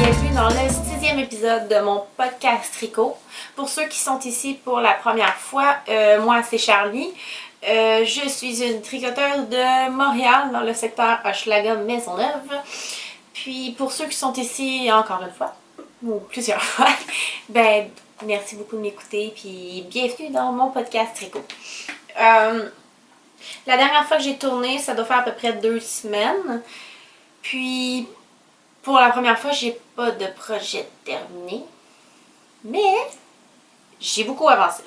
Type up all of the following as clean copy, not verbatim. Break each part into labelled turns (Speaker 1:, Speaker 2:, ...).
Speaker 1: bienvenue dans le 6e épisode de mon podcast Tricot. Pour ceux qui sont ici pour la première fois, moi c'est Charlie. Je suis une tricoteuse de Montréal dans le secteur Hochelaga-Maisonneuve. Puis pour ceux qui sont ici encore une fois, ou plusieurs fois, ben merci beaucoup de m'écouter puis bienvenue dans mon podcast Tricot. La dernière fois que j'ai tourné, ça doit faire à peu près 2 semaines. Puis pour la première fois, j'ai pas de projet terminé, mais j'ai beaucoup avancé.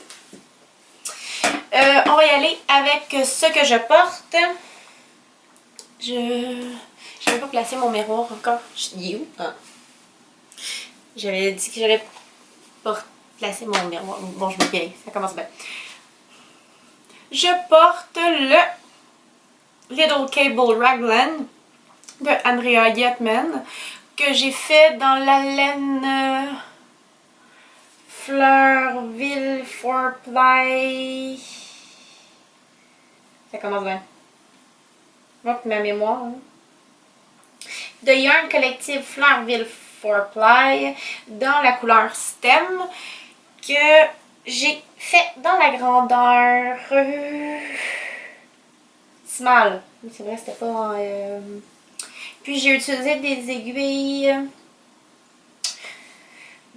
Speaker 1: On va y aller avec ce que je porte. Je n'avais pas placé mon miroir encore. Il est où? Ah. J'avais dit que j'allais placer mon miroir. Bon, je me guéris, ça commence bien. Je porte le Little Cable Raglan de Andrea Yetman que j'ai fait dans la laine Fleurville 4-ply. Ça commence bien. Hop, ma mémoire. Hein. De Yarn Collective Fleurville 4-ply dans la couleur Stem que j'ai fait dans la grandeur Small. C'est vrai, c'était pas Puis j'ai utilisé des aiguilles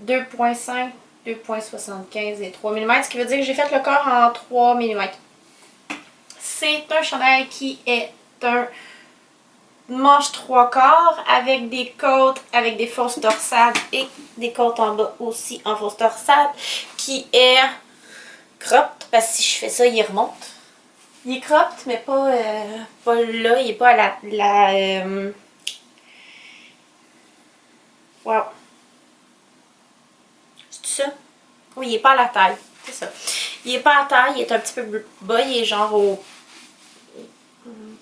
Speaker 1: 2.5, 2.75 et 3 mm, ce qui veut dire que j'ai fait le corps en 3 mm. C'est un chandail qui est un manche 3/4 avec des côtes, avec des fausses torsades et des côtes en bas aussi en fausses torsades, qui est cropped, parce que si je fais ça, il remonte. Il est cropped, mais pas là, il est pas à la wow. C'est ça? Oui, il est pas à la taille. C'est ça. Il est pas à taille, il est un petit peu bas, il est genre aux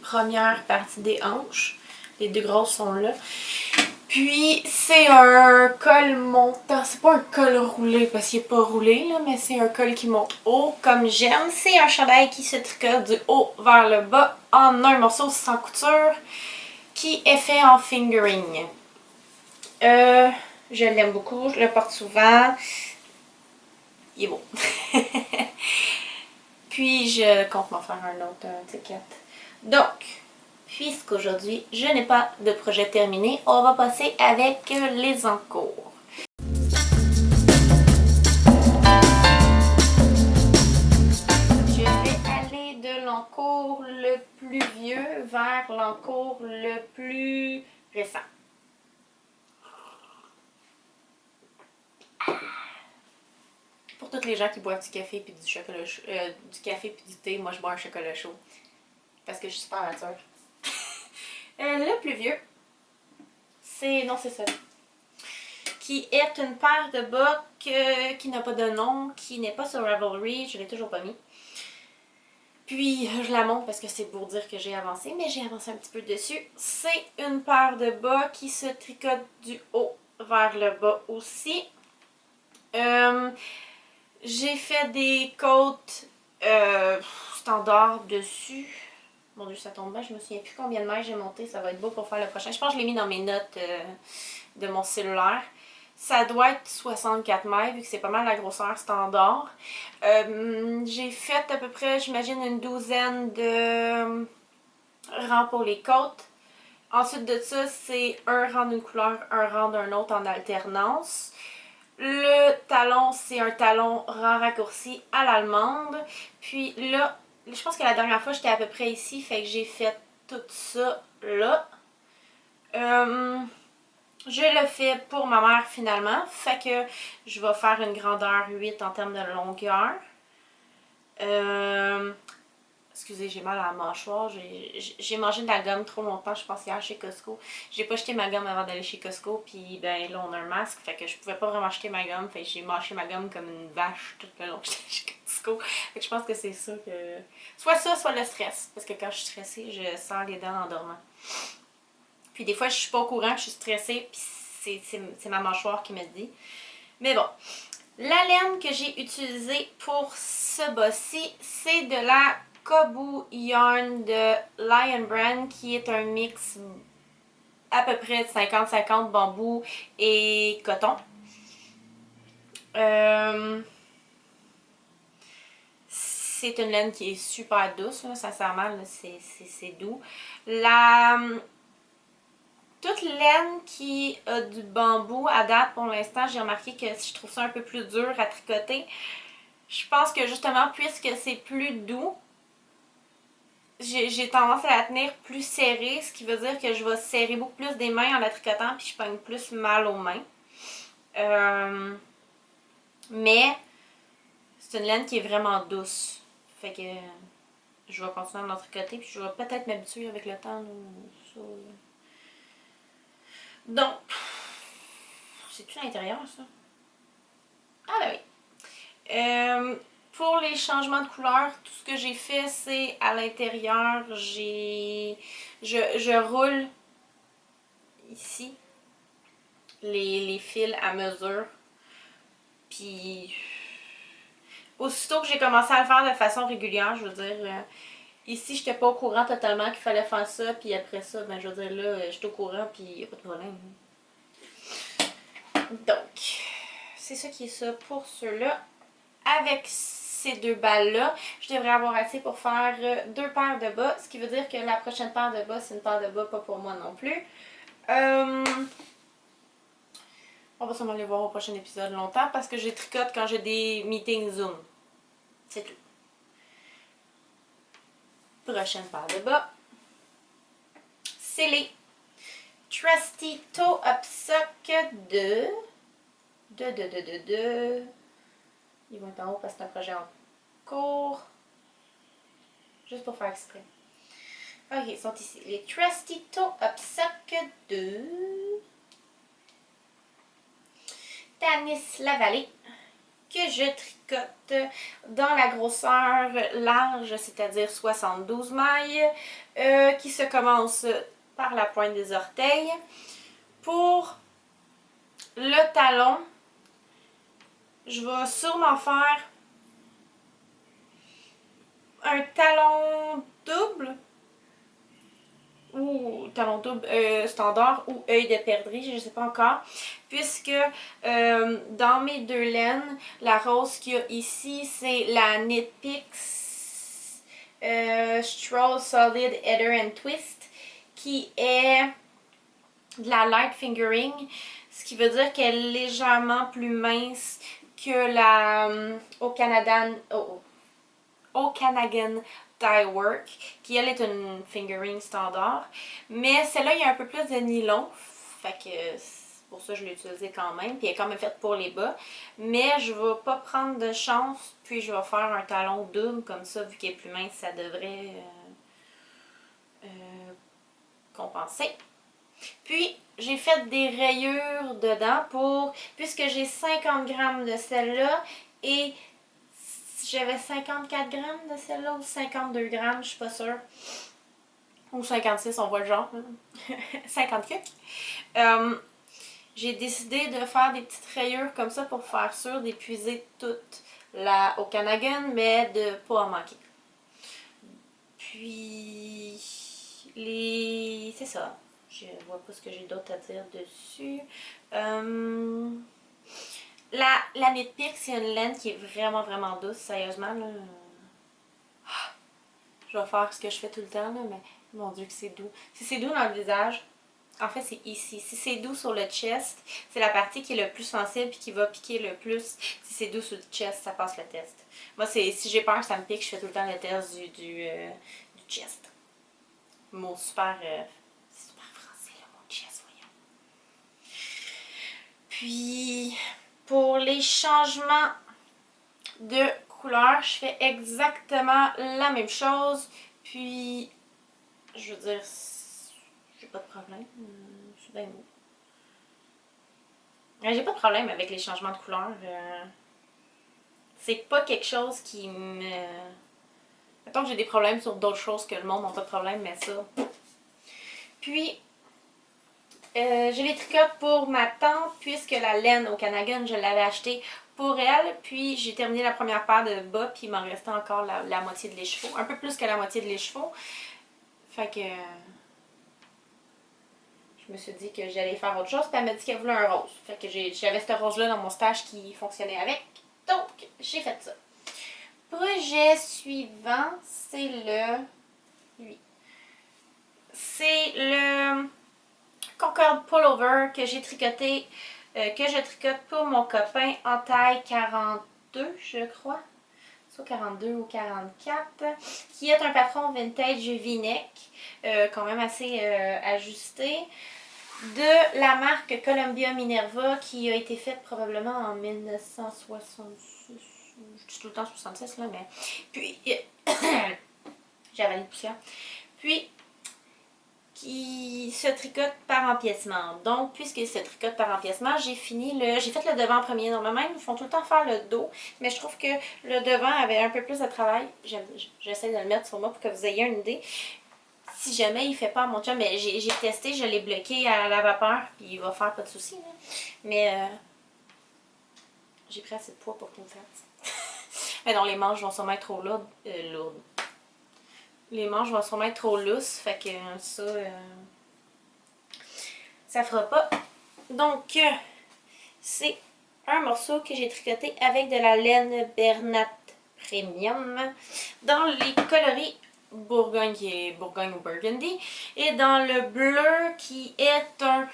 Speaker 1: premières parties des hanches. Les deux grosses sont là. Puis, c'est un col montant. C'est pas un col roulé parce qu'il est pas roulé, là, mais c'est un col qui monte haut comme j'aime. C'est un chandail qui se tricote du haut vers le bas en un morceau sans couture qui est fait en fingering. Je l'aime beaucoup, je le porte souvent. Il est beau. Puis, je compte m'en faire un autre ticket. Donc, puisqu'aujourd'hui, je n'ai pas de projet terminé, on va passer avec les encours. Je vais aller de l'encours le plus vieux vers l'encours le plus récent. Pour toutes les gens qui boivent du café puis du chocolat chaud, du café puis du thé, moi je bois un chocolat chaud. Parce que je suis super mature. Le plus vieux, c'est ça. Qui est une paire de bas qui n'a pas de nom, qui n'est pas sur Ravelry, je l'ai toujours pas mis. Puis je la montre parce que c'est pour dire que j'ai avancé, mais j'ai avancé un petit peu dessus. C'est une paire de bas qui se tricote du haut vers le bas aussi. J'ai fait des côtes standard dessus. Mon Dieu, ça tombe bien, je me souviens plus combien de mètres j'ai monté, ça va être beau pour faire le prochain. Je pense que je l'ai mis dans mes notes de mon cellulaire. Ça doit être 64 mètres, vu que c'est pas mal la grosseur standard. J'ai fait à peu près, j'imagine, une douzaine de rangs pour les côtes. Ensuite de ça, c'est un rang d'une couleur, un rang d'un autre en alternance. Le talon, c'est un talon rang raccourci à l'allemande. Puis là, je pense que la dernière fois, j'étais à peu près ici, fait que j'ai fait tout ça là. Je le fais pour ma mère finalement, fait que je vais faire une grandeur 8 en termes de longueur. Excusez, j'ai mal à la mâchoire. J'ai mangé de la gomme trop longtemps, je pense hier chez Costco. J'ai pas jeté ma gomme avant d'aller chez Costco, puis ben là on a un masque, fait que je pouvais pas vraiment jeter ma gomme, fait que j'ai mâché ma gomme comme une vache tout le long que j'étais chez Costco. Fait que je pense que c'est ça que... Soit ça, soit le stress, parce que quand je suis stressée, je sens les dents en dormant. Puis des fois je suis pas au courant que je suis stressée, puis c'est ma mâchoire qui me le dit. Mais bon. La laine que j'ai utilisée pour ce bas-ci, c'est de la Kobu Yarn de Lion Brand qui est un mix à peu près 50-50 bambou et coton. C'est une laine qui est super douce, là, sincèrement, c'est doux. Toute laine qui a du bambou, à date, pour l'instant, j'ai remarqué que je trouve ça un peu plus dur à tricoter. Je pense que justement, puisque c'est plus doux, j'ai tendance à la tenir plus serrée, ce qui veut dire que je vais serrer beaucoup plus des mains en la tricotant, puis je pogne plus mal aux mains. Mais c'est une laine qui est vraiment douce. Fait que je vais continuer à en tricoter, puis je vais peut-être m'habituer avec le temps. Ça. Donc, c'est-tu l'intérieur, ça? Ah ben oui. Pour les changements de couleur, tout ce que j'ai fait, c'est à l'intérieur, je roule ici les fils à mesure. Puis, aussitôt que j'ai commencé à le faire de façon régulière, je veux dire, ici, j'étais pas au courant totalement qu'il fallait faire ça, puis après ça, ben, je veux dire, là, j'étais au courant, puis il n'y a pas de problème. Donc, c'est ça qui est ça pour ceux-là. Avec ces deux balles-là, je devrais avoir assez pour faire 2 paires de bas, ce qui veut dire que la prochaine paire de bas, c'est une paire de bas pas pour moi non plus. On va sûrement les voir au prochain épisode longtemps parce que je tricote quand j'ai des meetings Zoom. C'est tout. Prochaine paire de bas. C'est les Trusty Toe Up Sock de... Ils vont être en haut parce que c'est un projet en cours. Juste pour faire exprès. Ok, ils sont ici. Les Trusty Toe Up Sock de Tanis Lavallée, que je tricote dans la grosseur large, c'est-à-dire 72 mailles, qui se commence par la pointe des orteils. Pour le talon, je vais sûrement faire un talon double ou talon double standard ou œil de perdrix, je ne sais pas encore, puisque dans mes deux laines, la rose qu'il y a ici, c'est la Knit Picks Stroll Solid Heather and Twist, qui est de la light fingering, ce qui veut dire qu'elle est légèrement plus mince que la Okanagan Dye Work, qui elle est une fingering standard. Mais celle-là, il y a un peu plus de nylon, fait que c'est pour ça que je l'ai utilisée quand même. Puis elle est quand même faite pour les bas. Mais je vais pas prendre de chance, puis je vais faire un talon double, comme ça, vu qu'elle est plus mince, ça devrait compenser. Puis, j'ai fait des rayures dedans puisque j'ai 50 grammes de celle-là et j'avais 54 grammes de celle-là ou 52 grammes, je suis pas sûre. Ou 56, on voit le genre. 50 quelques. J'ai décidé de faire des petites rayures comme ça pour faire sûr d'épuiser toute la Okanagan, mais de pas en manquer. Puis, c'est ça. Je vois pas ce que j'ai d'autre à dire dessus. La Knit Picks, c'est une laine qui est vraiment, vraiment douce, sérieusement. Là. Je vais faire ce que je fais tout le temps, là, mais mon Dieu que c'est doux. Si c'est doux dans le visage, en fait c'est ici. Si c'est doux sur le chest, c'est la partie qui est le plus sensible et qui va piquer le plus. Si c'est doux sur le chest, ça passe le test. Moi, si j'ai peur que ça me pique, je fais tout le temps le test du chest. Mot super... Puis, pour les changements de couleur, je fais exactement la même chose. Puis, je veux dire, j'ai pas de problème. Je suis bien beau. J'ai pas de problème avec les changements de couleur. C'est pas quelque chose qui me... Mettons que j'ai des problèmes sur d'autres choses que le monde n'a pas de problème, mais ça... Puis, je les tricote pour ma tante, puisque la laine Okanagan, je l'avais achetée pour elle. Puis j'ai terminé la première paire de bas, puis il m'en restait encore la moitié de l'écheveau. Un peu plus que la moitié de l'écheveau. Fait que... je me suis dit que j'allais faire autre chose. Puis elle m'a dit qu'elle voulait un rose. Fait que j'avais ce rose-là dans mon stage qui fonctionnait avec. Donc, j'ai fait ça. Projet suivant, c'est lui. C'est le Concorde Pullover que j'ai tricoté, que je tricote pour mon copain en taille 42, je crois. Soit 42 ou 44, qui est un patron vintage V-neck, quand même assez ajusté, de la marque Columbia Minerva, qui a été faite probablement en 1966. Je dis tout le temps 66 là, mais. Puis. J'avais une poussière. Puis, qui se tricote par empiècement. Donc, puisqu'il se tricote par empiècement, j'ai fait le devant en premier. Normalement, ils nous font tout le temps faire le dos, mais je trouve que le devant avait un peu plus de travail. J'essaie de le mettre sur moi pour que vous ayez une idée. Si jamais il fait pas à mon chum, mais j'ai testé, je l'ai bloqué à la vapeur, puis il va faire pas de soucis. Mais j'ai pris assez de poids pour qu'il me fasse. Mais non, les manches vont sûrement être trop lourdes. Les manches vont sûrement être trop lousses, fait que ça fera pas. Donc, c'est un morceau que j'ai tricoté avec de la laine Bernat Premium dans les coloris Bourgogne, qui est Bourgogne ou Burgundy, et dans le bleu qui est un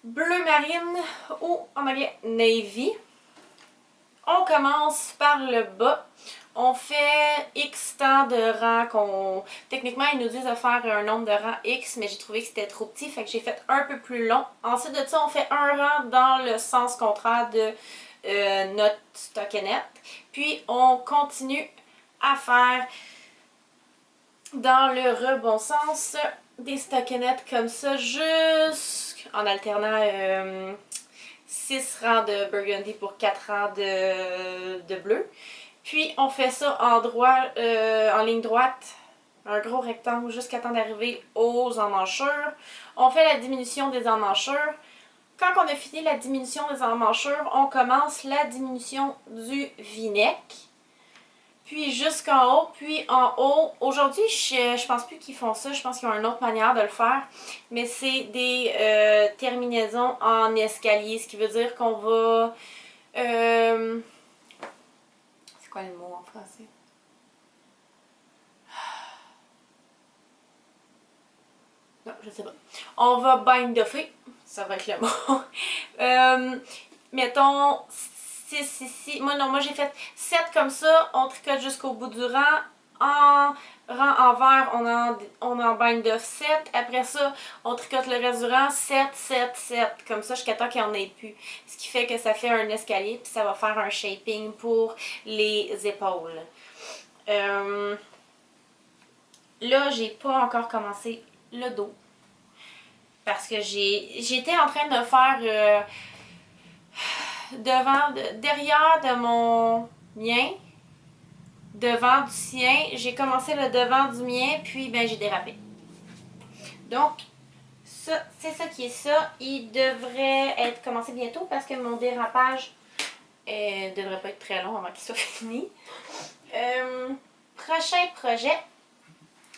Speaker 1: bleu marine ou en anglais navy. On commence par le bas. On fait X temps de rangs. Techniquement, ils nous disent de faire un nombre de rangs X, mais j'ai trouvé que c'était trop petit, fait que j'ai fait un peu plus long. Ensuite de ça, on fait un rang dans le sens contraire de notre stockinette. Puis, on continue à faire dans le rebond sens des stockinettes comme ça, jusqu'en alternant 6 rangs de burgundy pour 4 rangs de bleu. Puis on fait ça en ligne droite, un gros rectangle jusqu'à temps d'arriver aux emmanchures. On fait la diminution des emmanchures. Quand on a fini la diminution des emmanchures, on commence la diminution du v-neck. Puis jusqu'en haut, puis en haut. Aujourd'hui, je pense plus qu'ils font ça. Je pense qu'ils ont une autre manière de le faire. Mais c'est des terminaisons en escalier. Ce qui veut dire qu'on va... c'est quoi le mot en français? Non, je sais pas. On va bind offer. Ça va être le mot. Mettons 6 ici. Moi j'ai fait 7 comme ça. On tricote jusqu'au bout du rang. En rang en vert, on en bind off 7. Après ça, on tricote le reste du rang 7, 7, 7. Comme ça jusqu'à temps qu'il n'y en ait plus. Ce qui fait que ça fait un escalier. Puis ça va faire un shaping pour les épaules. Là, j'ai pas encore commencé le dos. Parce que j'étais en train de faire derrière de mon mien, devant du sien. J'ai commencé le devant du mien, puis ben j'ai dérapé. Donc, ça, c'est ça qui est ça. Il devrait être commencé bientôt parce que mon dérapage devrait pas être très long avant qu'il soit fini. Prochain projet,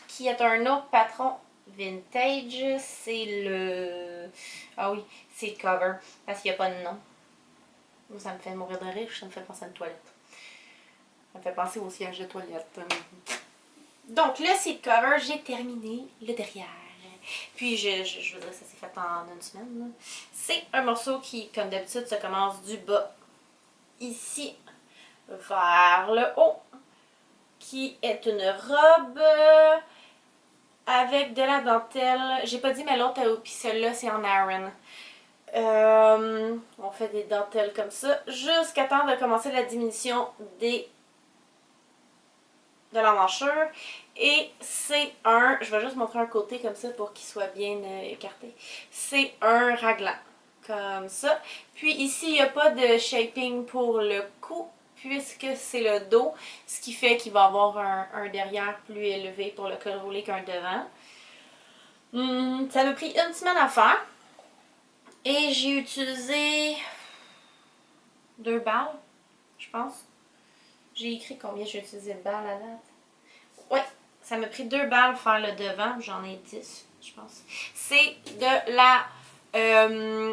Speaker 1: qui est un autre patron vintage, c'est le... Ah oui, c'est le cover, parce qu'il n'y a pas de nom. Ça me fait mourir de rire, ça me fait penser à une toilette. Ça me fait penser au siège de toilette. Donc le seat cover, j'ai terminé le derrière. Puis je veux dire, ça s'est fait en une semaine. C'est un morceau qui, comme d'habitude, se commence du bas, ici, vers le haut, qui est une robe avec de la dentelle. J'ai pas dit, mais l'autre, puis celle-là, c'est en Aran. On fait des dentelles comme ça jusqu'à temps de commencer la diminution de l'emmanchure. Et c'est je vais juste montrer un côté comme ça pour qu'il soit bien écarté. C'est un raglan, comme ça. Puis ici, il n'y a pas de shaping pour le cou, puisque c'est le dos, ce qui fait qu'il va avoir un derrière plus élevé pour le col roulé qu'un devant. Ça m'a pris une semaine à faire. Et j'ai utilisé 2 balles, je pense. J'ai écrit combien j'ai utilisé de balles à date. Ouais, Ça m'a pris 2 balles pour faire le devant, j'en ai 10, je pense. C'est de la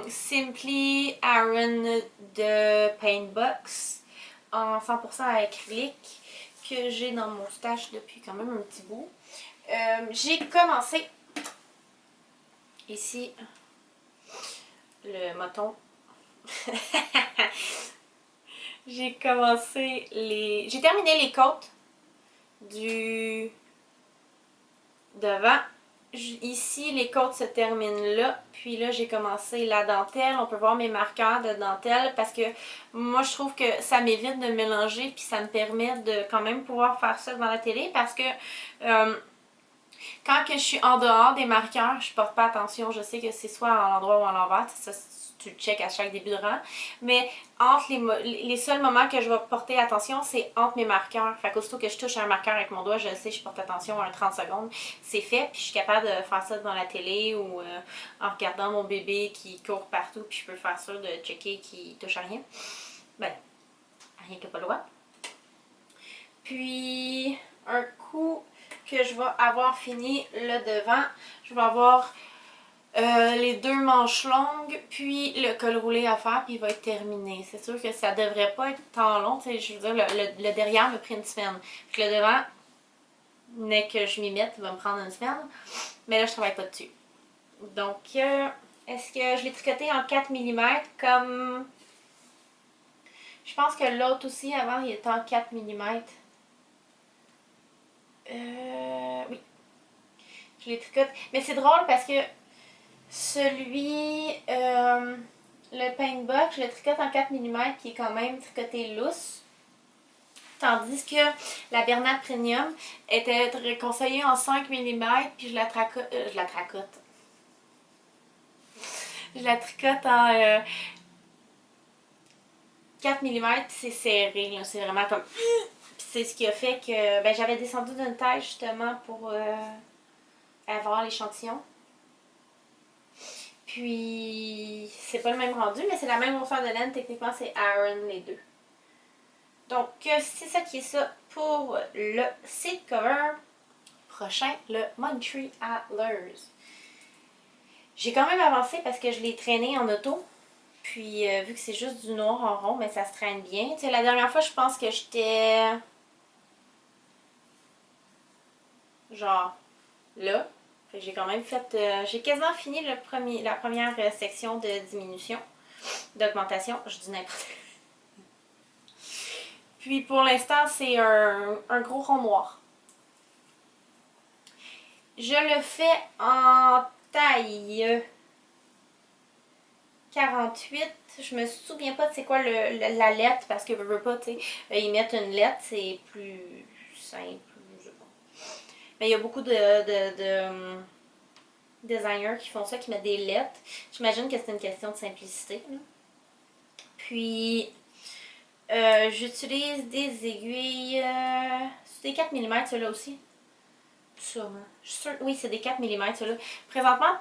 Speaker 1: Simply Iron de Paintbox en 100% acrylique que j'ai dans mon stash depuis quand même un petit bout. J'ai commencé ici le moton. J'ai terminé les côtes du devant. Ici, les côtes se terminent là. Puis là, j'ai commencé la dentelle. On peut voir mes marqueurs de dentelle parce que moi, je trouve que ça m'évite de mélanger. Puis ça me permet de quand même pouvoir faire ça devant la télé parce que quand que je suis en dehors des marqueurs, je porte pas attention. Je sais que c'est soit à l'endroit ou à l'envers. Ça, tu le check à chaque début de rang. Mais entre les seuls moments que je vais porter attention, c'est entre mes marqueurs. Fait qu'aussitôt que je touche un marqueur avec mon doigt, je sais, je porte attention à 30 secondes. C'est fait, puis je suis capable de faire ça devant la télé ou en regardant mon bébé qui court partout, puis je peux faire ça de checker qu'il touche à rien. Ben, rien qu'il n'a pas le droit. Puis, un coup que je vais avoir fini le devant, je vais avoir les 2 manches longues, puis le col roulé à faire, puis il va être terminé. C'est sûr que ça devrait pas être tant long. Je veux dire, le derrière m'a pris une semaine. Puis le devant, dès que je m'y mette, il va me prendre une semaine. Mais là, je travaille pas dessus. Donc, est-ce que je l'ai tricoté en 4 mm comme... Je pense que l'autre aussi, avant, il était en 4 mm. Oui. Je l'ai tricoté. Mais c'est drôle parce que celui, le Paintbox, je le tricote en 4 mm qui est quand même tricoté lousse. Tandis que la Bernat Premium était conseillée en 5 mm puis je la tricote en 4 mm puis c'est serré. C'est vraiment comme... c'est ce qui a fait que ben, j'avais descendu d'une taille justement pour avoir l'échantillon. Puis, c'est pas le même rendu, mais c'est la même grosseur de laine. Techniquement, c'est Iron les deux. Donc, c'est ça qui est ça pour le seat cover. Prochain, le Montrealers. J'ai quand même avancé parce que je l'ai traîné en auto. Puis, vu que c'est juste du noir en rond, mais ça se traîne bien. Tu sais, la dernière fois, je pense que j'étais... genre là. J'ai quand même fait... j'ai quasiment fini la première section de diminution, d'augmentation. Je dis n'importe quoi. Puis pour l'instant, c'est un gros rond noir. Je le fais en taille 48. Je me souviens pas de c'est quoi la lettre parce que je veux pas, tu sais, ils mettent une lettre, c'est plus simple. Mais il y a beaucoup de designers qui font ça, qui mettent des lettres. J'imagine que c'est une question de simplicité. Là. Puis, j'utilise des aiguilles. C'est des 4 mm, ceux-là aussi. Sûrement. Je suis sûre, oui, c'est des 4 mm, ceux-là. Présentement,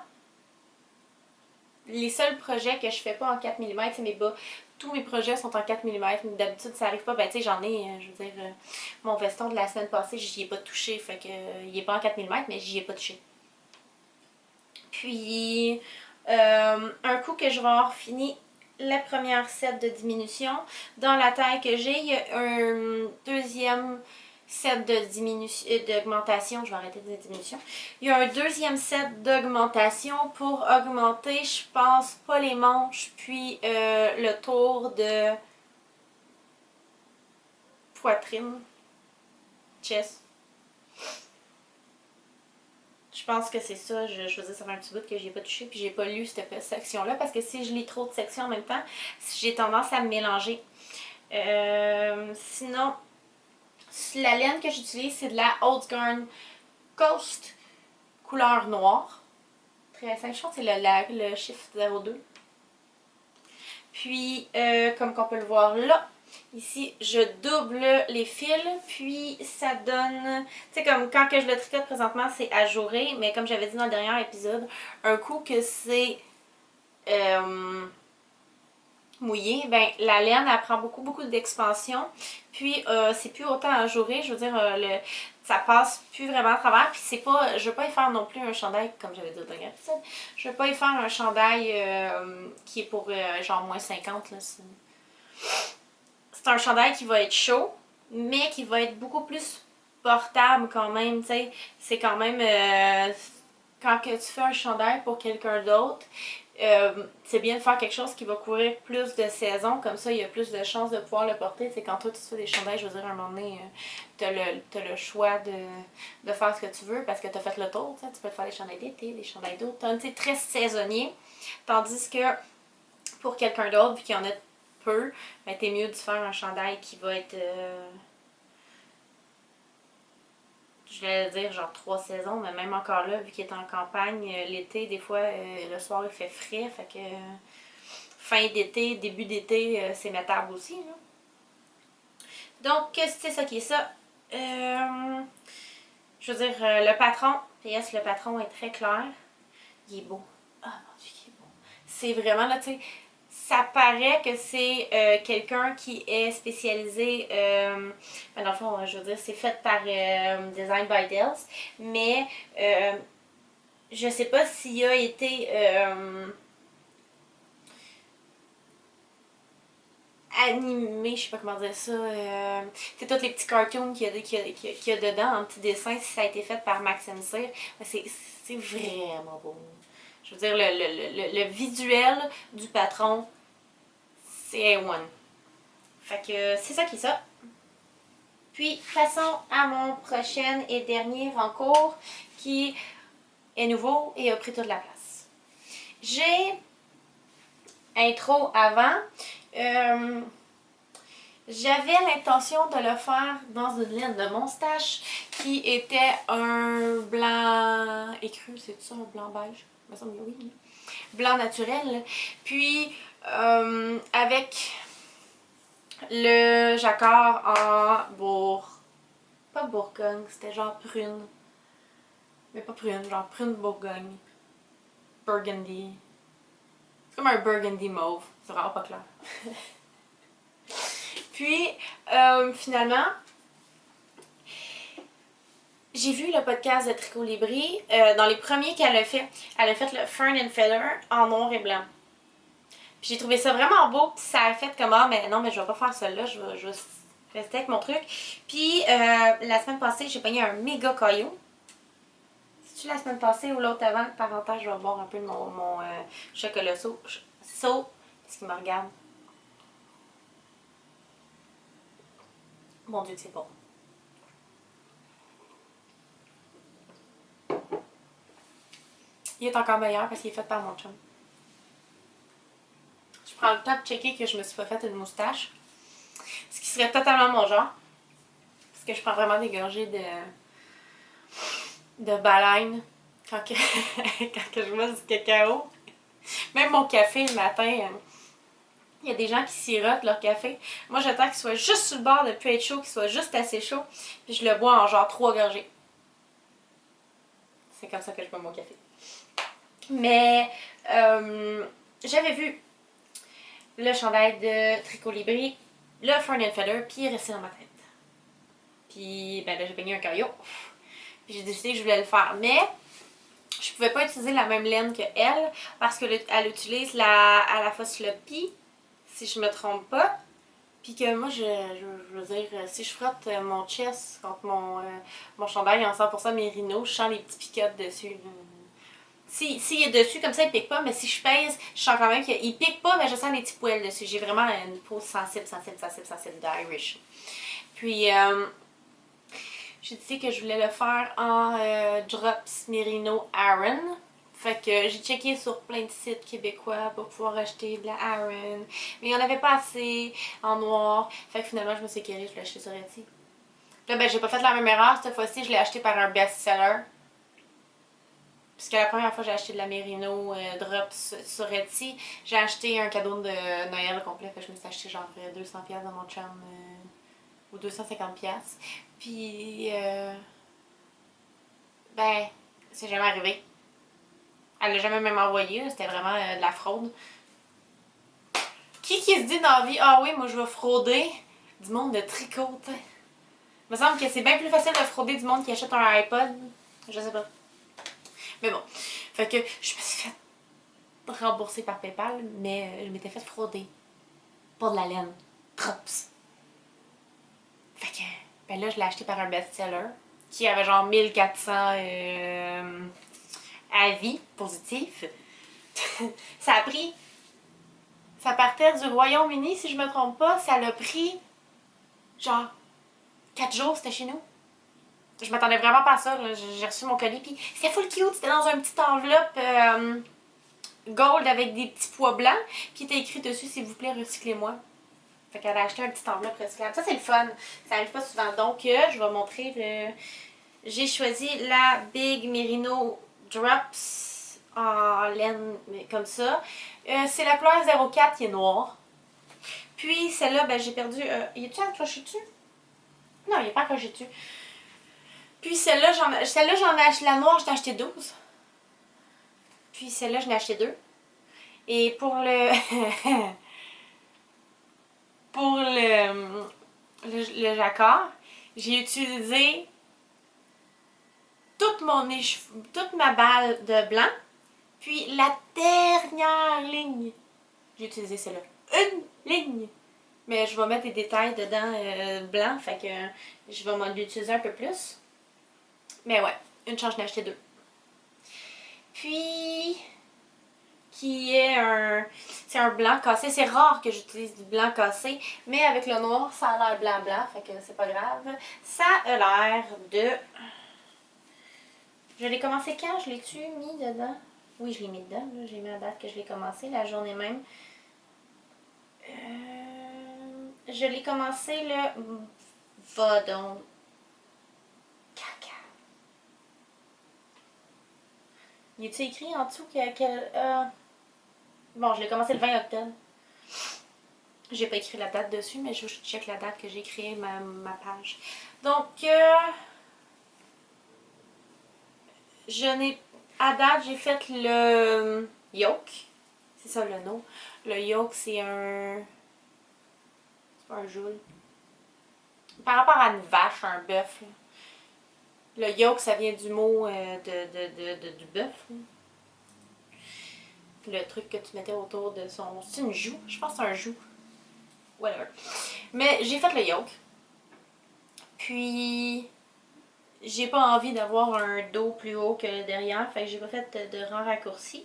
Speaker 1: les seuls projets que je fais pas en 4 mm, c'est mes bas. Tous mes projets sont en 4 mm. D'habitude, ça arrive pas. Ben, tu sais, j'en ai, je veux dire, mon veston de la semaine passée, j'y ai pas touché. Fait que, il est pas en 4 mm, mais j'y ai pas touché. Puis, un coup que je vais avoir fini la première set de diminution, dans la taille que j'ai, il y a un deuxième set d'augmentation. Je vais arrêter de diminution. Il y a un deuxième set d'augmentation pour augmenter, je pense, pas les manches, puis le tour de poitrine, chest. Je pense que c'est ça. Je veux dire, ça fait un petit bout que j'ai pas touché puis j'ai pas lu cette section-là parce que si je lis trop de sections en même temps, j'ai tendance à me mélanger. Sinon, la laine que j'utilise, c'est de la Holzgarn Coast couleur noire. Très simple. Je pense que c'est le chiffre 02. Puis, comme qu'on peut le voir là, ici, je double les fils, puis ça donne... Tu sais, comme quand que je le tricote présentement, c'est ajouré, mais comme j'avais dit dans le dernier épisode, un coup que c'est mouillée, ben la laine elle prend beaucoup d'expansion, puis c'est plus autant ajouré, je veux dire ça passe plus vraiment à travers, puis c'est pas, je veux pas y faire non plus un chandail comme j'avais dit au dernier épisode, je veux pas y faire un chandail qui est pour genre moins 50 là, c'est un chandail qui va être chaud, mais qui va être beaucoup plus portable quand même, tu sais, c'est quand même quand que tu fais un chandail pour quelqu'un d'autre, c'est bien de faire quelque chose qui va couvrir plus de saisons, comme ça il y a plus de chances de pouvoir le porter. C'est quand toi tu fais des chandails, je veux dire, à un moment donné, t'as le choix de faire ce que tu veux parce que t'as fait le tour. Tu peux te faire des chandails d'été, des chandails d'automne, c'est très saisonnier. Tandis que pour quelqu'un d'autre, vu qu'il y en a peu, ben t'es mieux de faire un chandail qui va être je vais dire genre 3 saisons, mais même encore là, vu qu'il est en campagne, l'été, des fois, le soir il fait frais, fait que fin d'été, début d'été, c'est mettable aussi. Là. Donc, c'est ça qui est ça. Je veux dire, le patron, PS, le patron est très clair. Il est beau. Ah mon dieu, il est beau. C'est vraiment là, tu sais, ça paraît que c'est quelqu'un qui est spécialisé, ben dans le fond, je veux dire, c'est fait par Design by Dells, mais je sais pas s'il a été animé, je sais pas comment dire ça. C'est tous les petits cartoons qu'il y a dedans en petits dessins, si ça a été fait par Maxime Cyr, c'est vraiment beau. Je veux dire, le visuel du patron, c'est A1. Fait que c'est ça qui est ça. Puis, passons à mon prochain et dernier rencours qui est nouveau et a pris toute la place. J'ai intro avant. J'avais l'intention de le faire dans une laine de moustache qui était un blanc écru, c'est ça, un blanc beige? Il me semble que oui. Blanc naturel. Puis, avec le jacquard en pas Bourgogne, c'était genre prune. Mais pas prune, genre prune Bourgogne. Burgundy. C'est comme un burgundy mauve. C'est vraiment pas clair. Puis, finalement, j'ai vu le podcast de Tricot Libri. Dans les premiers qu'elle a fait le Fern and Feather en noir et blanc. Puis j'ai trouvé ça vraiment beau. Puis ça a fait comme, ah, mais non, mais je vais pas faire ça là. Je vais rester avec mon truc. Puis, la semaine passée, j'ai pogné un méga caillou. C'est-tu la semaine passée ou l'autre avant? Parenthèse, je vais boire un peu de mon chocolat chaud. Est-ce qu'il me regarde? Mon Dieu, que c'est bon. Il est encore meilleur parce qu'il est fait par mon chum. Je prends le temps de checker que je me suis pas fait une moustache. Ce qui serait totalement mon genre. Parce que je prends vraiment des gorgées de baleine quand, quand je mange du cacao. Même mon café le matin, il y a des gens qui sirotent leur café. Moi, j'attends qu'il soit juste sur le bord de plus être chaud, qu'il soit juste assez chaud. Puis je le bois en genre 3 gorgées. C'est comme ça que je bois mon café. Mais j'avais vu le chandail de Tricot Libri, le Fern and Feather, puis il est resté dans ma tête. Puis ben là, j'ai pogné un caillou. Puis j'ai décidé que je voulais le faire. Mais je pouvais pas utiliser la même laine que elle parce qu'elle utilise à la fois Sloppy, si je me trompe pas. Puis que moi, je veux dire, si je frotte mon chest contre mon chandail en 100% mérino, je sens les petits picotes dessus. S'il est dessus, comme ça, il pique pas, mais si je pèse, je sens quand même qu'il pique pas, mais je sens des petits poils dessus. J'ai vraiment une peau sensible d'Irish. Puis, j'ai dit que je voulais le faire en Drops Merino Aran. Fait que j'ai checké sur plein de sites québécois pour pouvoir acheter de la Aran. Mais il n'y en avait pas assez en noir. Fait que finalement, je me suis éclairée, je l'ai acheté sur Etsy. Là, ben, j'ai pas fait la même erreur. Cette fois-ci, je l'ai acheté par un best-seller. Puisque la première fois que j'ai acheté de la Merino Drops sur Etsy, j'ai acheté un cadeau de Noël complet. Fait que je me suis acheté genre 200$ dans mon chum. Ou 250$. Puis, ben, c'est jamais arrivé. Elle l'a jamais même envoyé, c'était vraiment de la fraude. Qui se dit dans la vie, ah oui, moi je vais frauder du monde de tricot, t'sais. Il me semble que c'est bien plus facile de frauder du monde qui achète un iPod. Je sais pas. Mais bon. Fait que je me suis fait rembourser par PayPal, mais je m'étais fait frauder. Pour de la laine. Drops. Fait que, ben là, je l'ai acheté par un best-seller qui avait genre 1400 avis positifs. Ça a pris. Ça partait du Royaume-Uni, si je me trompe pas. Ça l'a pris genre 4 jours, c'était chez nous. Je m'attendais vraiment pas à ça. J'ai reçu mon colis, puis c'était full cute. C'était dans une petite enveloppe gold avec des petits pois blancs, puis il était écrit dessus, s'il vous plaît, recyclez-moi. Fait qu'elle a acheté un petit enveloppe recyclable. Ça, c'est le fun. Ça arrive pas souvent. Donc, je vais montrer le... J'ai choisi la Big Merino Drops en laine, comme ça. C'est la couleur 04 qui est noire. Puis, celle-là, ben, j'ai perdu... y a-tu accroché dessus? Non, il n'est pas accroché dessus. Puis, celle-là, j'en ai acheté la noire, j'en ai acheté 12. Puis, celle-là, j'en ai acheté 2. Et pour le... pour le jacquard, j'ai utilisé toute ma balle de blanc, puis la dernière ligne, j'ai utilisé celle-là. Une ligne! Mais je vais mettre des détails dedans blanc, fait que je vais m'en utiliser un peu plus. Mais ouais, une chance, j'en ai acheté 2. Puis, c'est un blanc cassé. C'est rare que j'utilise du blanc cassé, mais avec le noir, ça a l'air blanc-blanc, fait que c'est pas grave. Ça a l'air de... Je l'ai commencé quand? Je l'ai-tu mis dedans? Oui, je l'ai mis dedans. J'ai mis la date que je l'ai commencé, la journée même. Je l'ai commencé le... Va donc. Caca. Y a-tu écrit en dessous Bon, je l'ai commencé le 20 octobre. J'ai pas écrit la date dessus, mais je check la date que j'ai créé ma page. Donc, à date, j'ai fait le yoke. C'est ça le nom. Le yoke, c'est un... C'est pas un joule. Par rapport à une vache, un bœuf. Le yoke, ça vient du mot du bœuf. Le truc que tu mettais autour de son... C'est une joue? Je pense que c'est un joue. Whatever. Mais j'ai fait le yoke. Puis... J'ai pas envie d'avoir un dos plus haut que le derrière, fait que j'ai pas fait de rang raccourci.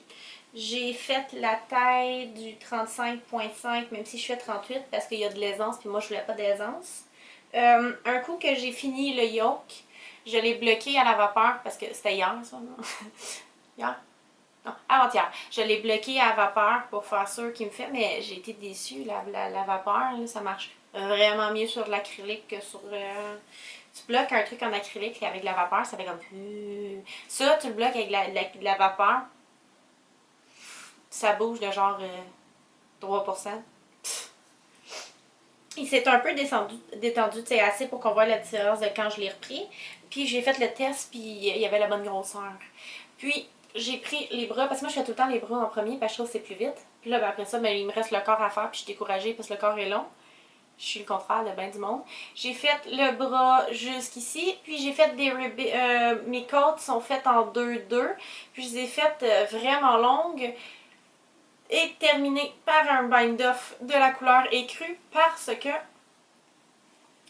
Speaker 1: J'ai fait la taille du 35.5, même si je fais 38 parce qu'il y a de l'aisance, puis moi je voulais pas d'aisance. Un coup que j'ai fini le yoke, je l'ai bloqué à la vapeur parce que c'était hier, ça, non? Hier? Non, avant-hier. Je l'ai bloqué à la vapeur pour faire sûr qu'il me fait, mais j'ai été déçue. La vapeur, là, ça marche vraiment mieux sur l'acrylique que sur... Tu bloques un truc en acrylique et avec la vapeur, ça fait comme... Ça, tu le bloques avec la vapeur, ça bouge de genre 3%. Il s'est un peu détendu, c'est assez pour qu'on voit la différence de quand je l'ai repris. Puis j'ai fait le test, puis il y avait la bonne grosseur. Puis j'ai pris les bras, parce que moi je fais tout le temps les bras en premier, parce que je trouve que c'est plus vite. Puis là, ben, après ça, ben, il me reste le corps à faire, puis je suis découragée parce que le corps est long. Je suis le contraire de bien du monde. J'ai fait le bras jusqu'ici, puis j'ai fait mes côtes sont faites en 2-2, puis je les ai faites vraiment longues et terminées par un bind-off de la couleur écrue parce que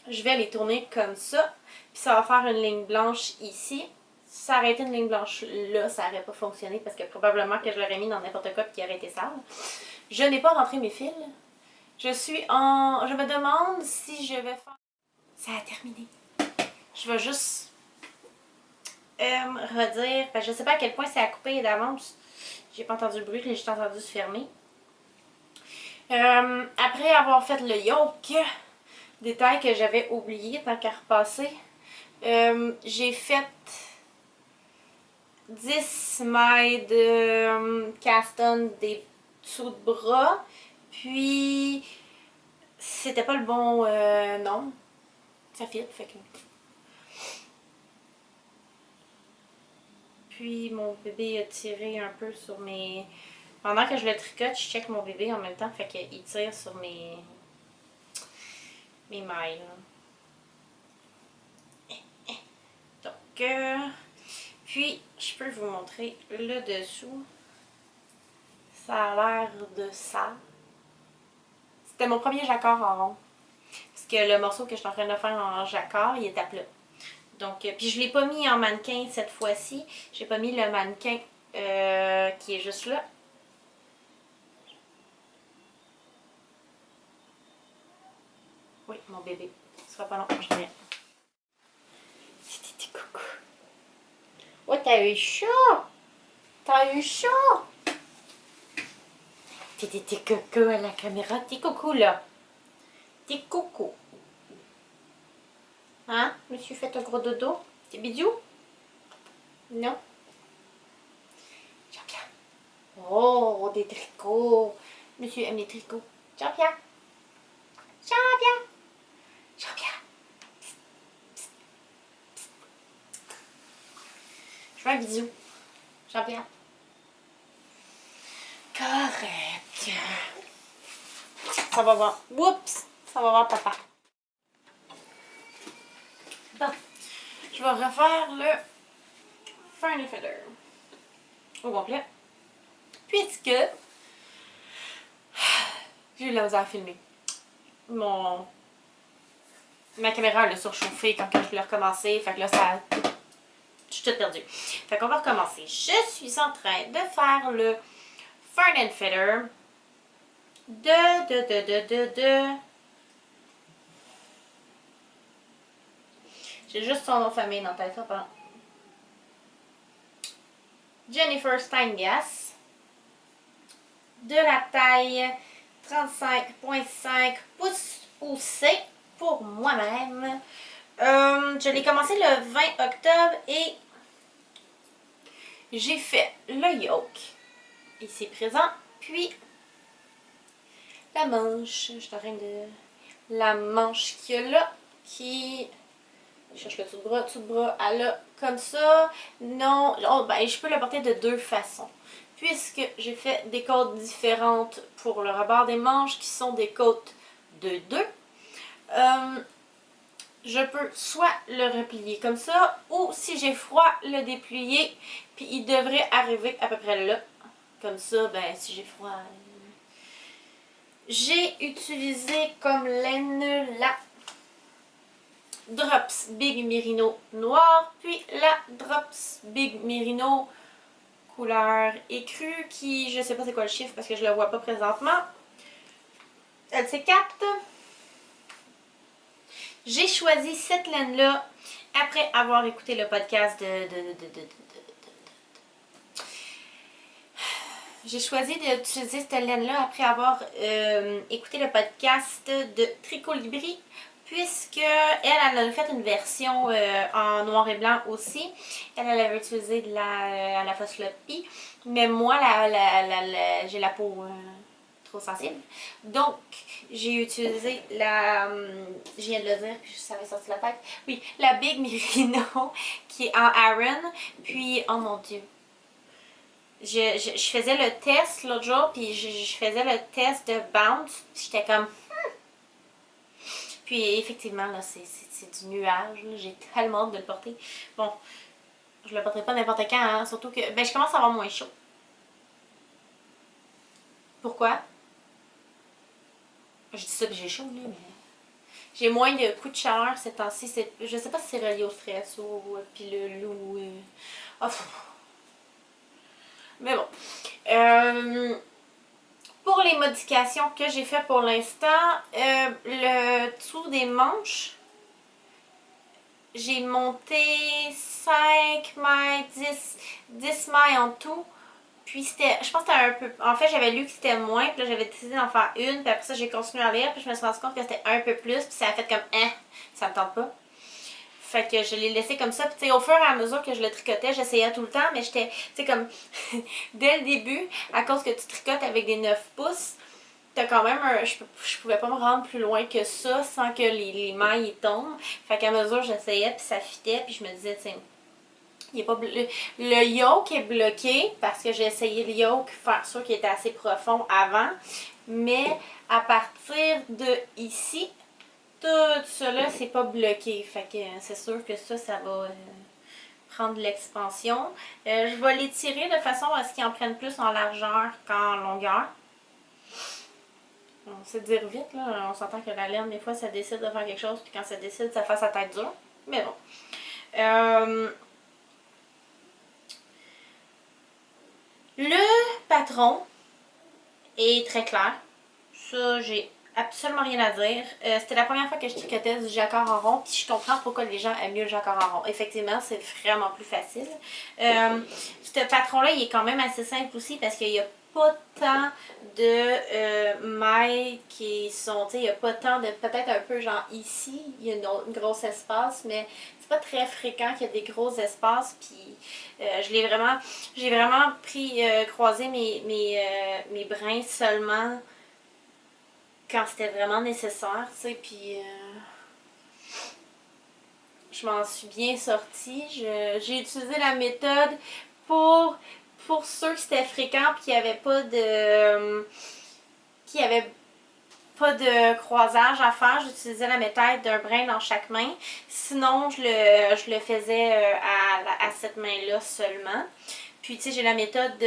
Speaker 1: je vais les tourner comme ça, puis ça va faire une ligne blanche ici. Si ça aurait été une ligne blanche là, ça n'aurait pas fonctionné parce que probablement que je l'aurais mis dans n'importe quoi et qu'il aurait été sale. Je n'ai pas rentré mes fils. Je me demande si je vais faire... Ça a terminé. Je vais juste redire, parce que je sais pas à quel point c'est à couper d'avance. J'ai pas entendu le bruit, j'ai juste entendu se fermer. Après avoir fait le yoke, détail que j'avais oublié tant qu'à repasser, j'ai fait 10 mailles de caston des dessous de bras, puis c'était pas le bon nom. Ça fit, fait que... Puis mon bébé a tiré un peu sur mes Pendant que je le tricote, je check mon bébé en même temps, fait qu'il tire sur mes mailles. Donc, puis, je peux vous montrer le dessous. Ça a l'air de ça. C'était mon premier jacquard en rond. Parce que le morceau que je suis en train de faire en jacquard, il est à plat. Donc, puis je ne l'ai pas mis en mannequin cette fois-ci. J'ai pas mis le mannequin qui est juste là. Oui, mon bébé. Ce sera pas long, je reviens. Titi coucou. Oh, t'as eu chaud! T'as eu chaud! Titi coucou à la caméra. T'es coucou là. T'es coucou. Hein? Monsieur fait un gros dodo? T'es bidou? Non? Jean-Pierre. Oh, des tricots. Monsieur aime les tricots. Jean-Pierre. Jean-Pierre. Jean-Pierre. Je veux un bisou. Jean-Pierre. Correct. Ça va voir. Oups! Ça va voir papa. Bon. Je vais refaire le Fern Feather au complet. Puisque j'ai eu la misère à filmer. Ma caméra elle a surchauffé quand je l'ai recommencé. Fait que là, je suis toute perdue. Fait qu'on va recommencer. Je suis en train de faire le Fern Feather J'ai juste son nom de famille dans la tête. Pardon. Jennifer Steingass. De la taille 35.5 pouces poussés pour moi-même. Je l'ai commencé le 20 octobre et j'ai fait le yoke. Ici présent. Puis la manche. Je suis en train de... La manche qu'il y a là qui... Je cherche le tout de bras, elle a comme ça. Non, ben, je peux le porter de deux façons. Puisque j'ai fait des côtes différentes pour le rebord des manches qui sont des côtes de 2. Je peux soit le replier comme ça ou si j'ai froid, le déplier. Puis il devrait arriver à peu près là. Comme ça, ben si j'ai froid... J'ai utilisé comme laine la Drops Big Merino noir, puis la Drops Big Merino couleur écrue qui, je sais pas c'est quoi le chiffre parce que je le vois pas présentement. LC4. J'ai choisi cette laine-là après avoir écouté le podcast J'ai choisi d'utiliser cette laine-là après avoir écouté le podcast de Tricot Libri. Puisque elle a fait une version en noir et blanc aussi. Elle avait utilisé de la fausse floppy. Mais moi, j'ai la peau trop sensible. Donc, j'ai utilisé je viens de le dire, puis ça m'est sorti la tête. Oui, la Big Merino qui est en Aran. Puis, oh mon Dieu. Je faisais le test l'autre jour, puis je faisais le test de bounce. J'étais comme... Puis effectivement, là, c'est du nuage. J'ai tellement hâte de le porter. Bon, je le porterai pas n'importe quand, hein, surtout que ben, je commence à avoir moins chaud. Pourquoi? Je dis ça que j'ai chaud, là, mais... J'ai moins de coups de chaleur ces temps-ci. Je sais pas si c'est relié au stress ou pilule ou... Oh. Mais bon. Pour les modifications que j'ai fait pour l'instant, le dessous des manches, j'ai monté 5 mailles, 10 mailles en tout. Puis c'était, je pense que c'était un peu, en fait j'avais lu que c'était moins, puis là j'avais décidé d'en faire une, puis après ça j'ai continué à lire, puis je me suis rendu compte que c'était un peu plus, puis ça a fait comme, ça me tente pas. Fait que je l'ai laissé comme ça. Puis tu sais, au fur et à mesure que je le tricotais, j'essayais tout le temps, mais j'étais, tu sais, comme, dès le début, à cause que tu tricotes avec des 9 pouces, t'as quand même je pouvais pas me rendre plus loin que ça sans que les mailles tombent. Fait qu'à mesure, j'essayais, puis ça fitait, puis je me disais, tu sais, Il est pas le yoke est bloqué parce que j'ai essayé le yoke, faire sûr qu'il était assez profond avant. Mais à partir de ici, tout ça là, c'est pas bloqué. Fait que c'est sûr que ça va prendre de l'expansion. Je vais l'étirer de façon à ce qu'il en prenne plus en largeur qu'en longueur. On sait dire vite, là. On s'entend que la laine, des fois, ça décide de faire quelque chose, puis quand ça décide, ça fait sa tête dure. Mais bon. Le patron est très clair. Ça, j'ai absolument rien à dire. C'était la première fois que je tricotais du jacquard en rond, puis je comprends pourquoi les gens aiment mieux le jacquard en rond. Effectivement, c'est vraiment plus facile. Ce patron-là, il est quand même assez simple aussi parce qu'il n'y a pas tant de mailles qui sont, tu sais, il n'y a pas tant de, peut-être un peu genre ici, il y a une grosse espace, mais c'est pas très fréquent qu'il y a des gros espaces, puis j'ai vraiment croisé mes brins seulement quand c'était vraiment nécessaire, tu sais, puis je m'en suis bien sortie. J'ai utilisé la méthode pour ceux que c'était fréquent puis qu'il n'y avait pas de croisage à faire. J'utilisais la méthode d'un brin dans chaque main. Sinon, je le faisais à cette main-là seulement. Puis, tu sais, j'ai la méthode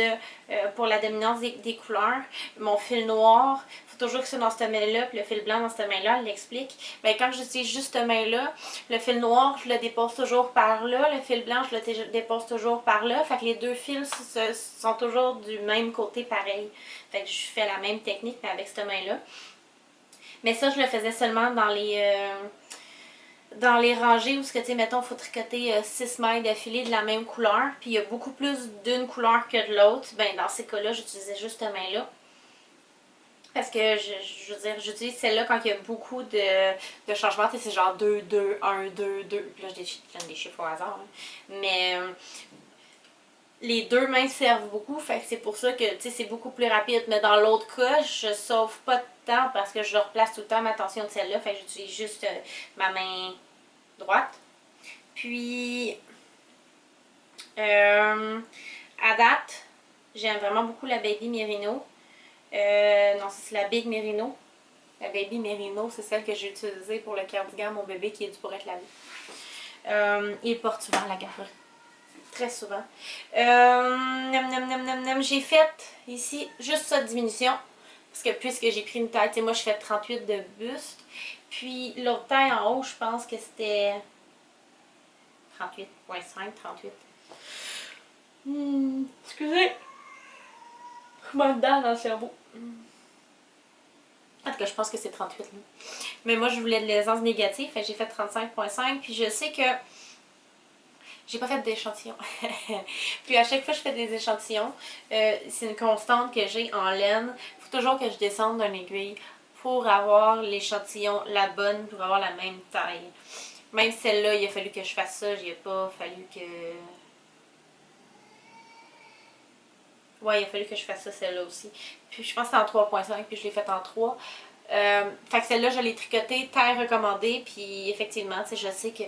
Speaker 1: pour la dominance des couleurs. Mon fil noir, il faut toujours que ce soit dans cette main-là, puis le fil blanc dans cette main-là, elle l'explique. Ben, quand j'utilise juste cette main-là, le fil noir, je le dépose toujours par là. Le fil blanc, je le dépose toujours par là. Fait que les deux fils sont toujours du même côté pareil. Fait que je fais la même technique, mais avec cette main-là. Mais ça, je le faisais seulement dans les rangées où, tu sais, mettons, il faut tricoter 6 mailles d'affilée de la même couleur, puis il y a beaucoup plus d'une couleur que de l'autre. Ben, dans ces cas-là, j'utilisais juste cette main-là. Parce que, je veux dire, j'utilise celle-là quand il y a beaucoup de changements. Tu sais, c'est genre 2, 2, 1, 2, 2. Puis là, je donne des chiffres au hasard. Hein. Mais les deux mains servent beaucoup, fait que c'est pour ça que, tu sais, c'est beaucoup plus rapide. Mais dans l'autre cas, je sauve pas de temps parce que je replace tout le temps ma tension de celle-là. Fait que j'utilise juste ma main droite. Puis, à date, j'aime vraiment beaucoup la Baby Merino. Non, c'est la Big Merino. La Baby Merino, c'est celle que j'ai utilisée pour le cardigan mon bébé qui est dû pour être lavé. Il porte souvent la garderie. Très souvent. J'ai fait ici juste sa diminution. Parce que puisque j'ai pris une taille, tu sais, moi je fais 38 de buste. Puis l'autre taille en haut, je pense que c'était 38.5, 38. Excusez. Je m'en dedans dans le cerveau. En tout cas, je pense que c'est 38. Là. Mais moi, je voulais de l'aisance négative, fait que j'ai fait 35.5. Puis je sais que j'ai pas fait d'échantillons. Puis à chaque fois que je fais des échantillons, c'est une constante que j'ai en laine. Il faut toujours que je descende d'une aiguille pour avoir l'échantillon, la bonne, pour avoir la même taille. Même celle-là, il a fallu que je fasse ça. Il a pas fallu que... Ouais, il a fallu que je fasse ça, celle-là aussi. Puis je pense que c'est en 3.5, puis je l'ai faite en 3. Fait que celle-là, je l'ai tricotée, taille recommandée, puis effectivement, tu sais, je sais que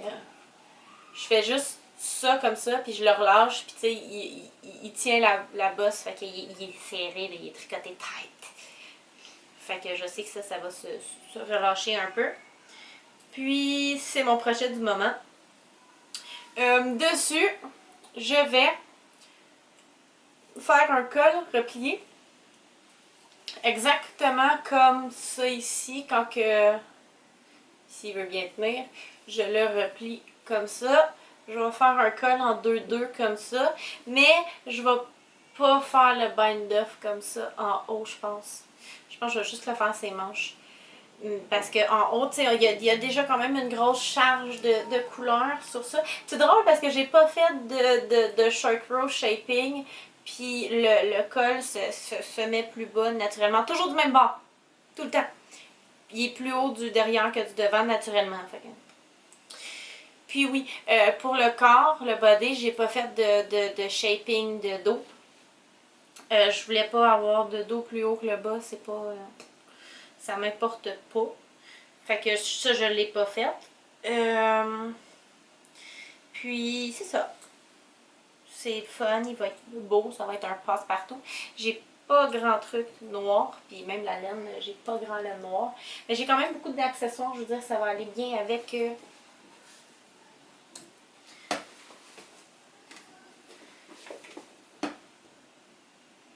Speaker 1: je fais juste ça comme ça, puis je le relâche, puis tu sais, il tient la bosse, fait qu'il est serré, là, il est tricoté tight. Fait que je sais que ça va se relâcher un peu. Puis, c'est mon projet du moment. Dessus, je vais faire un col replié. Exactement comme ça ici, quand que, s'il veut bien tenir, je le replie comme ça. Je vais faire un col en 2-2 comme ça, mais je vais pas faire le bind-off comme ça en haut, je pense. Je pense que je vais juste le faire ses manches. Parce qu'en haut, il y a déjà quand même une grosse charge de couleurs sur ça. C'est drôle parce que j'ai pas fait de short row shaping, puis le col se met plus bas naturellement. Toujours du même bord, tout le temps. Il est plus haut du derrière que du devant naturellement. Fait que... Puis oui, pour le corps, le body, j'ai pas fait de shaping de dos. Je voulais pas avoir de dos plus haut que le bas, c'est pas... ça m'importe pas. Fait que ça, je l'ai pas fait. Puis, c'est ça. c'est fun, il va être beau, ça va être un passe-partout. J'ai pas grand truc noir, puis même la laine, j'ai pas grand laine noire. Mais j'ai quand même beaucoup d'accessoires, je veux dire, ça va aller bien avec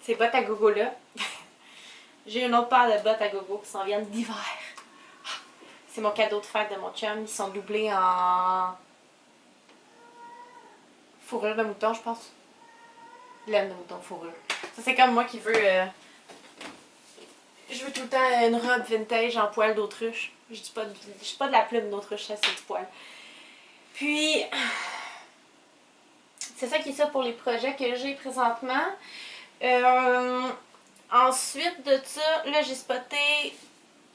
Speaker 1: ces bottes à gogo là. J'ai une autre paire de bottes à gogo qui s'en viennent d'hiver. C'est mon cadeau de fête de mon chum. Ils sont doublés en fourrure de mouton, je pense. Laine de mouton, fourrure. Ça, c'est comme moi qui veux... je veux tout le temps une robe vintage en poil d'autruche. Je dis pas de la plume d'autruche, ça c'est du poil. Puis... c'est ça qui est ça pour les projets que j'ai présentement. Ensuite de ça, là j'ai spoté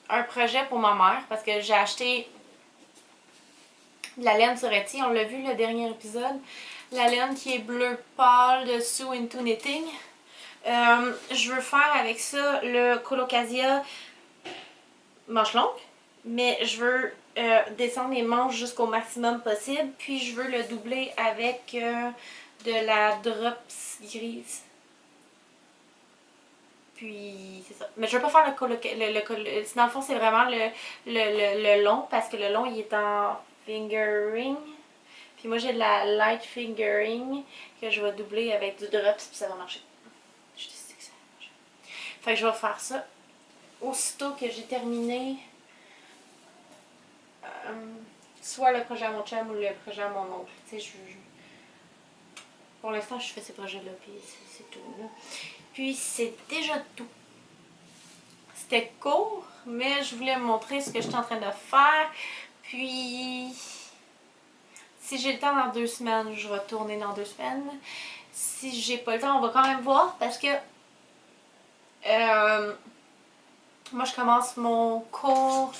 Speaker 1: un projet pour ma mère parce que j'ai acheté de la laine sur Etsy. On l'a vu le dernier épisode. La laine qui est bleu pâle de Sew Into Knitting. Je veux faire avec ça le Colocasia manche longue, mais je veux descendre les manches jusqu'au maximum possible. Puis je veux le doubler avec de la drops grise. Puis c'est ça. Mais je veux pas faire dans le fond, c'est vraiment le long parce que le long il est en fingering. Puis moi j'ai de la light fingering que je vais doubler avec du drops puis ça va marcher. Je décide que ça va marcher. Fait que je vais faire ça aussitôt que j'ai terminé soit le projet à mon chum ou le projet à mon oncle. Tu sais, pour l'instant je fais ces projets-là puis c'est tout là. Puis c'est déjà tout. C'était court, mais je voulais montrer ce que je suis en train de faire. Puis, si j'ai le temps dans 2 semaines, je vais tourner dans 2 semaines. Si j'ai pas le temps, on va quand même voir parce que moi je commence mon cours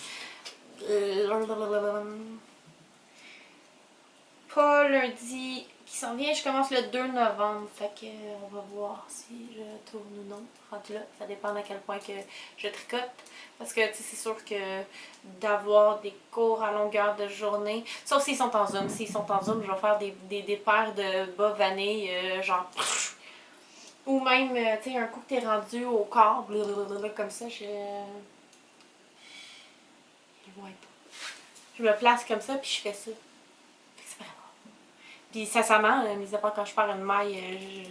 Speaker 1: pas lundi qui s'en vient, je commence le 2 novembre. Fait que on va voir si je tourne ou non. Rendu là, ça dépend à quel point que je tricote. Parce que c'est sûr que d'avoir des cours à longueur de journée, sauf s'ils sont en Zoom. S'ils sont en Zoom, je vais faire des paires de bas vanille, genre. Ou même, tu sais, un coup que t'es rendu au corps, blablabla, comme ça, je vois pas. Je me place comme ça, puis je fais ça. C'est vraiment. Puis sincèrement, mis à part quand je perds une maille,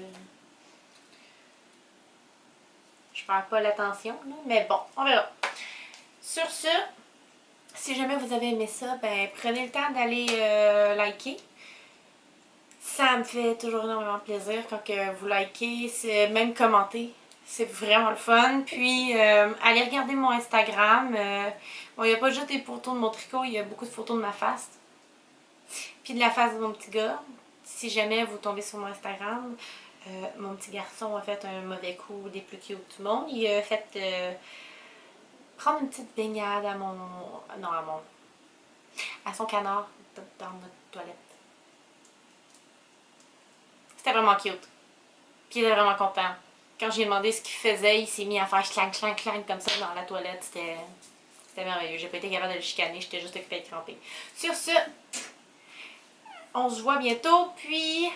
Speaker 1: je perds pas l'attention, mais bon, on verra. Sur ce, si jamais vous avez aimé ça, ben prenez le temps d'aller liker. Ça me fait toujours énormément plaisir quand que vous likez, même commenter. C'est vraiment le fun. Puis, allez regarder mon Instagram. Bon, il n'y a pas juste des photos de mon tricot, il y a beaucoup de photos de ma face. Puis de la face de mon petit gars. Si jamais vous tombez sur mon Instagram, mon petit garçon a fait un mauvais coup des plus cute du monde. Il a fait prendre une petite baignade à mon... non, à son canard dans notre toilette. C'était vraiment cute. Puis il était vraiment content. Quand j'ai demandé ce qu'il faisait, il s'est mis à faire clang, clang, clang comme ça dans la toilette. C'était merveilleux. J'ai pas été capable de le chicaner, j'étais juste occupée de cramper. Sur ce, on se voit bientôt, puis